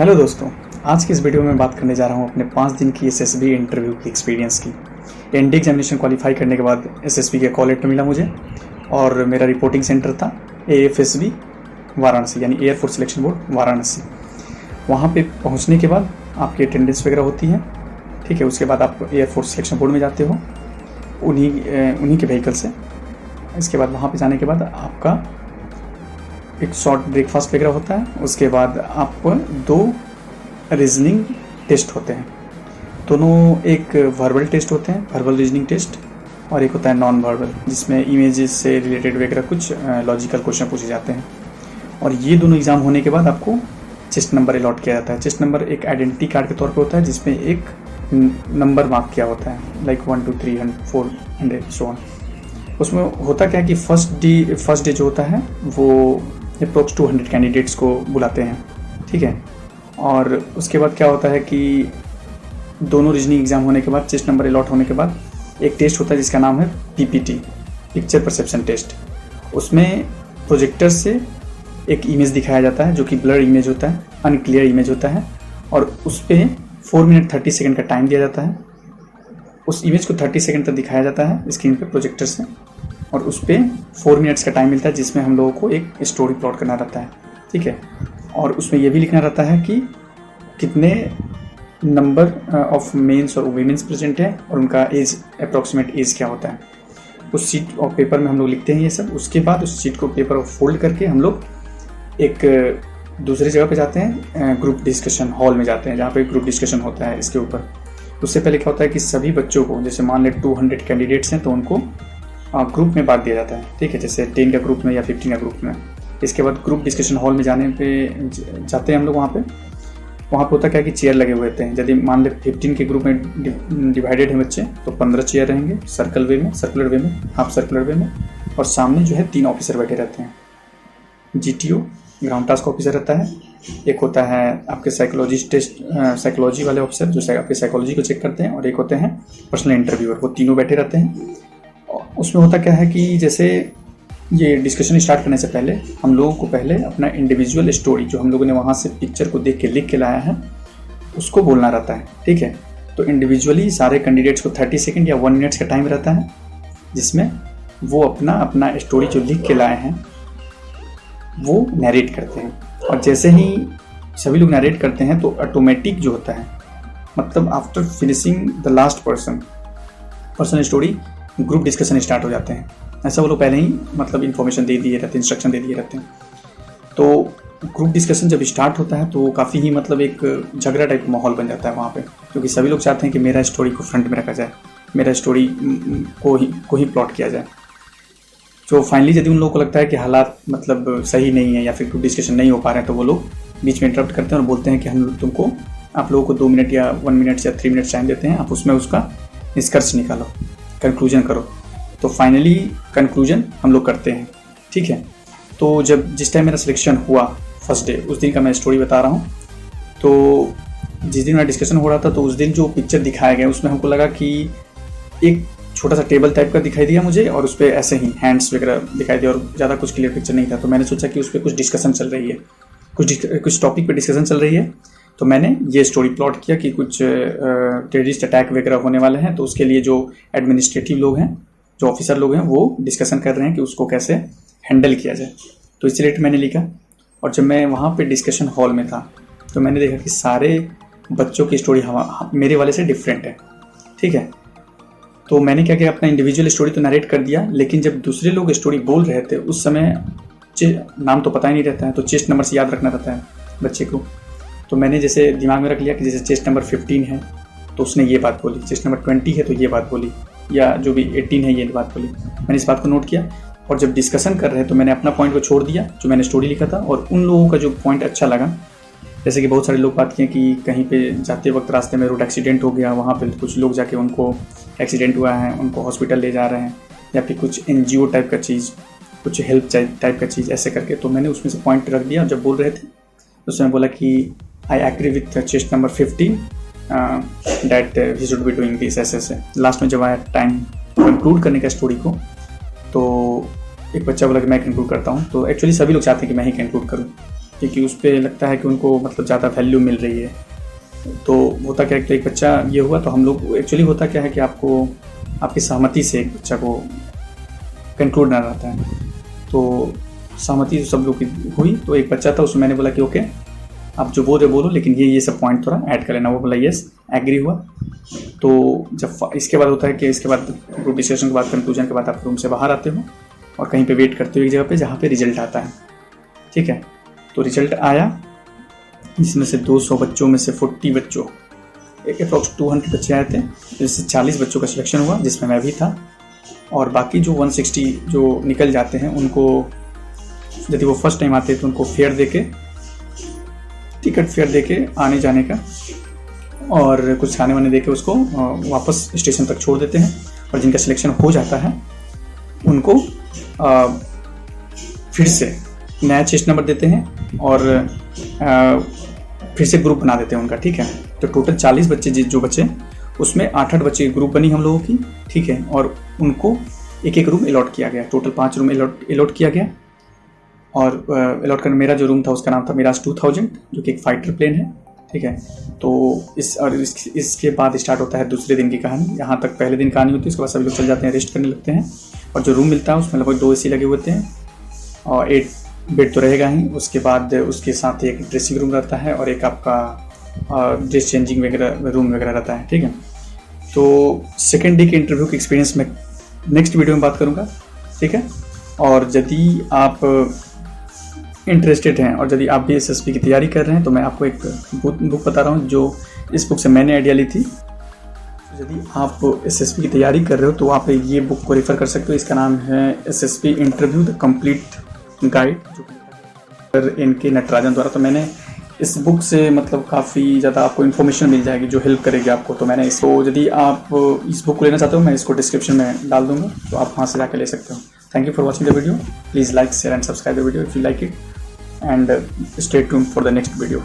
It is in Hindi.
हेलो दोस्तों, आज की इस वीडियो में बात करने जा रहा हूँ अपने 5 दिन की एसएसबी इंटरव्यू की एक्सपीरियंस की। एनडी एग्जामिनेशन क्वालिफाई करने के बाद एसएसबी का कॉल लेटर मिला मुझे और मेरा रिपोर्टिंग सेंटर था एएफएसबी वाराणसी, यानी एयरफोर्स सिलेक्शन बोर्ड वाराणसी। वहाँ पे पहुँचने के बाद आपकी अटेंडेंस वगैरह होती है, ठीक है। उसके बाद आप एयरफोर्स सिलेक्शन बोर्ड में जाते हो उन्हीं के व्हीकल से। इसके बाद वहाँ पर जाने के बाद आपका एक शॉर्ट ब्रेकफास्ट वगैरह होता है। उसके बाद आपको 2 रीजनिंग टेस्ट होते हैं, दोनों एक वर्बल टेस्ट होते हैं, वर्बल रीजनिंग टेस्ट, और एक होता है नॉन वर्बल जिसमें इमेजेस से रिलेटेड वगैरह कुछ लॉजिकल क्वेश्चन पूछे जाते हैं। और ये दोनों एग्ज़ाम होने के बाद आपको चेस्ट नंबर अलॉट किया जाता है। चेस्ट नंबर एक आइडेंटिटी कार्ड के तौर पे होता है जिसमें एक नंबर मार्क किया होता है, लाइक 1 2 300 400 सो ऑन। उसमें होता क्या है कि फर्स्ट डे जो होता है वो अप्रोक्स 200 कैंडिडेट्स को बुलाते हैं, ठीक है। और उसके बाद क्या होता है कि दोनों रीजनिंग एग्ज़ाम होने के बाद, चेस्ट नंबर अलॉट होने के बाद, एक टेस्ट होता है जिसका नाम है पीपीटी, पिक्चर परसेप्शन टेस्ट। उसमें प्रोजेक्टर से एक इमेज दिखाया जाता है जो कि ब्लर इमेज होता है, अनक्लियर इमेज होता है, और उस पर 4 मिनट 30 सेकेंड का टाइम दिया जाता है। उस इमेज को 30 सेकेंड तक दिखाया जाता है स्क्रीन पे प्रोजेक्टर से, और उस पर 4 मिनट्स का टाइम मिलता है जिसमें हम लोगों को एक स्टोरी प्लॉट करना रहता है, ठीक है। और उसमें यह भी लिखना रहता है कि कितने नंबर ऑफ मेंस और वीमेंस प्रेजेंट है और उनका एज, अप्रॉक्सीमेट एज क्या होता है। उस शीट ऑफ पेपर में हम लोग लिखते हैं ये सब। उसके बाद उस शीट को पेपर को फोल्ड करके हम लोग एक दूसरी जगह पे जाते हैं, ग्रुप डिस्कशन हॉल में जाते हैं जहाँ पे ग्रुप डिस्कशन होता है इसके ऊपर। उससे पहले क्या होता है कि सभी बच्चों को, जैसे मान लें 200 कैंडिडेट्स हैं तो उनको ग्रुप में बांट दिया जाता है, ठीक है, जैसे 10 का ग्रुप में या 15 का ग्रुप में। इसके बाद ग्रुप डिस्कशन हॉल में जाते हैं हम लोग। वहाँ पे होता क्या है कि चेयर लगे हुए होते हैं। यदि मान लें 15 के ग्रुप में डिवाइडेड है बच्चे तो 15 चेयर रहेंगे, सर्कुलर वे में, हाफ सर्कुलर वे में। और सामने जो है 3 ऑफिसर बैठे रहते हैं। जीटीओ, ग्राउंड टास्क ऑफिसर रहता है, एक होता है आपके साइकोलॉजी वाले ऑफिसर जो आपके साइकोलॉजी को चेक करते हैं, और एक होते हैं पर्सनल इंटरव्यूअर। वो तीनों बैठे रहते हैं। उसमें होता क्या है कि जैसे ये डिस्कशन स्टार्ट करने से पहले हम लोगों को पहले अपना इंडिविजुअल स्टोरी, जो हम लोगों ने वहाँ से पिक्चर को देख के लिख के लाया है, उसको बोलना रहता है, ठीक है। तो इंडिविजुअली सारे कैंडिडेट्स को 30 सेकेंड या 1 मिनट का टाइम रहता है जिसमें वो अपना स्टोरी जो लिख के लाए हैं वो नरेट करते हैं। और जैसे ही सभी लोग नरेट करते हैं तो ऑटोमेटिक जो होता है, मतलब after finishing the last person story, group discussion start हो जाते हैं। ऐसा वो लोग पहले ही मतलब इन्फॉर्मेशन दे दिए रहते हैं, इंस्ट्रक्शन दे दिए रहते हैं। तो ग्रुप डिस्कशन जब स्टार्ट होता है तो काफ़ी ही मतलब एक झगड़ा टाइप का माहौल बन जाता है वहाँ पे, क्योंकि सभी लोग चाहते हैं कि मेरा स्टोरी को फ्रंट में रखा जाए, मेरा स्टोरी को ही प्लॉट किया जाए। तो फाइनली यदि उन लोगों को लगता है कि हालात मतलब सही नहीं है या फिर ग्रुप डिस्कशन नहीं हो पा रहे हैं तो वो लोग बीच में इंटरप्ट करते हैं और बोलते हैं कि आप लोगों को 2 मिनट या 1 मिनट या 3 मिनट टाइम देते हैं, आप उसमें उसका निष्कर्ष निकालो, कंक्लूजन करो। तो फाइनली कंक्लूजन हम लोग करते हैं, ठीक है। तो जिस टाइम मेरा सिलेक्शन हुआ फर्स्ट डे, उस दिन का मैं स्टोरी बता रहा हूँ। तो जिस दिन मेरा डिस्कशन हो रहा था तो उस दिन जो पिक्चर दिखाया गया उसमें हमको लगा कि एक छोटा सा टेबल टाइप का दिखाई दिया मुझे, और उस पर ऐसे ही हैंड्स वगैरह दिखाई दिया और ज़्यादा कुछ क्लियर पिक्चर नहीं था। तो मैंने सोचा कि उस पर कुछ डिस्कशन चल रही है, कुछ टॉपिक पे डिस्कशन चल रही है। तो मैंने ये स्टोरी प्लॉट किया कि कुछ टेररिस्ट अटैक वगैरह होने वाले हैं, तो उसके लिए जो एडमिनिस्ट्रेटिव लोग हैं, जो ऑफिसर लोग हैं, वो डिस्कशन कर रहे हैं कि उसको कैसे हैंडल किया जाए। तो इस रिलेटेड मैंने लिखा। और जब मैं वहाँ पे डिस्कशन हॉल में था तो मैंने देखा कि सारे बच्चों की स्टोरी मेरे वाले से डिफरेंट है, ठीक है। तो मैंने क्या किया, अपना इंडिविजुअल स्टोरी तो नरेट कर दिया, लेकिन जब दूसरे लोग स्टोरी बोल रहे थे उस समय नाम तो पता ही नहीं रहता है, तो चेस्ट नंबर से याद रखना रहता है बच्चे को। तो मैंने जैसे दिमाग में रख लिया कि जैसे चेस्ट नंबर 15 है तो उसने ये बात बोली, चेस्ट नंबर 20 है तो ये बात बोली, या जो भी 18 है ये बात बोली। मैंने इस बात को नोट किया, और जब डिस्कशन कर रहे तो मैंने अपना पॉइंट को छोड़ दिया जो मैंने स्टोरी लिखा था, और उन लोगों का जो पॉइंट अच्छा लगा, जैसे कि बहुत सारे लोग बात किए कि कहीं पे जाते वक्त रास्ते में रोड एक्सीडेंट हो गया, वहाँ पे कुछ लोग जाके उनको एक्सीडेंट हुआ है, उनको हॉस्पिटल ले जा रहे हैं, या फिर कुछ NGO टाइप का चीज़, कुछ हेल्प टाइप का चीज़, ऐसे करके। तो मैंने उसमें से पॉइंट रख दिया। जब बोल रहे थे तो उसमें बोला कि I agree with chest number 15 that we should be doing this, ऐसे। लास्ट में जब आया टाइम कंक्लूड करने का स्टोरी को, तो एक बच्चा बोला कि मैं कंक्लूड करता हूँ। तो एक्चुअली सभी लोग चाहते हैं कि मैं ही कंक्लूड करूँ, क्योंकि उस पर लगता है कि उनको मतलब ज़्यादा वैल्यू मिल रही है। तो होता क्या है कि एक बच्चा ये हुआ, तो हम लोग एक्चुअली होता क्या है कि आपको आपकी सहमति से एक बच्चा को कंक्लूड ना रहता है, तो सहमति तो सब लोग की हुई। तो एक बच्चा था, उसमें मैंने बोला कि ओके आप जो बोल रहे बोलो, लेकिन ये सब पॉइंट थोड़ा ऐड कर लेना। वो बोला यस, एग्री हुआ। तो जब इसके बाद होता है कि इसके बाद ग्रुप डिस्कशन के बाद, कंक्लूजन के बाद आप रूम से बाहर आते हो और कहीं पे वेट करते हो एक जगह पे जहाँ पे रिजल्ट आता है। ठीक है, तो रिजल्ट आया, जिसमें से 200 बच्चों में से 40 बच्चों, एक अप्रॉक्स 200 बच्चे आए थे, जिससे 40 बच्चों का सिलेक्शन हुआ, जिसमें मैं भी था। और बाकी जो 160 जो निकल जाते हैं, उनको यदि वो फर्स्ट टाइम आते हैं तो उनको फेयर देके, टिकट फेयर देके आने जाने का, और कुछ खाने वाने देके उसको वापस स्टेशन तक छोड़ देते हैं। और जिनका सिलेक्शन हो जाता है उनको फिर से नया चेस्ट नंबर देते हैं और फिर से ग्रुप बना देते हैं उनका। ठीक है, तो टोटल 40 बच्चे जो बचे, उसमें 8-8 बच्चे की ग्रुप बनी हम लोगों की। ठीक है, और उनको एक एक रूम अलॉट किया गया, टोटल 5 रूम अलॉट किया गया। और अलॉट करना, मेरा जो रूम था उसका नाम था मिराज 2000, जो कि एक फाइटर प्लेन है। ठीक है, तो इसके बाद स्टार्ट होता है दूसरे दिन की कहानी। यहाँ तक पहले दिन कहानी होती है, उसके बाद सभी लोग चल जाते हैं, रेस्ट करने लगते हैं। और जो रूम मिलता है उसमें लगभग 2 AC लगे होते हैं और 8 बेड तो रहेगा ही। उसके बाद उसके साथ एक ड्रेसिंग रूम रहता है और एक आपका ड्रेस चेंजिंग वगैरह रूम वगैरह रहता है। ठीक है, तो सेकेंड डे के इंटरव्यू के एक्सपीरियंस में नेक्स्ट वीडियो में बात करूँगा। ठीक है, और यदि आप इंटरेस्टेड हैं और यदि आप भी SSB की तैयारी कर रहे हैं, तो मैं आपको एक बुक बता रहा हूँ, जो इस बुक से मैंने आइडिया ली थी। यदि आप SSB की तैयारी कर रहे हो तो आप ये बुक को रेफ़र कर सकते हो। इसका नाम है SSB interview the complete guide, जो इनके नटराजन द्वारा। तो मैंने इस बुक से मतलब काफ़ी ज़्यादा आपको इन्फॉर्मेशन मिल जाएगी जो हेल्प करेगी आपको। तो मैंने इसको, यदि आप इस बुक को लेना चाहते हो, मैं इसको डिस्क्रिप्शन में डाल दूँगा, तो आप वहाँ से जाकर ले सकते हो। Thank you for watching the video. Please like, share and subscribe the video if you like it, and stay tuned for the next video.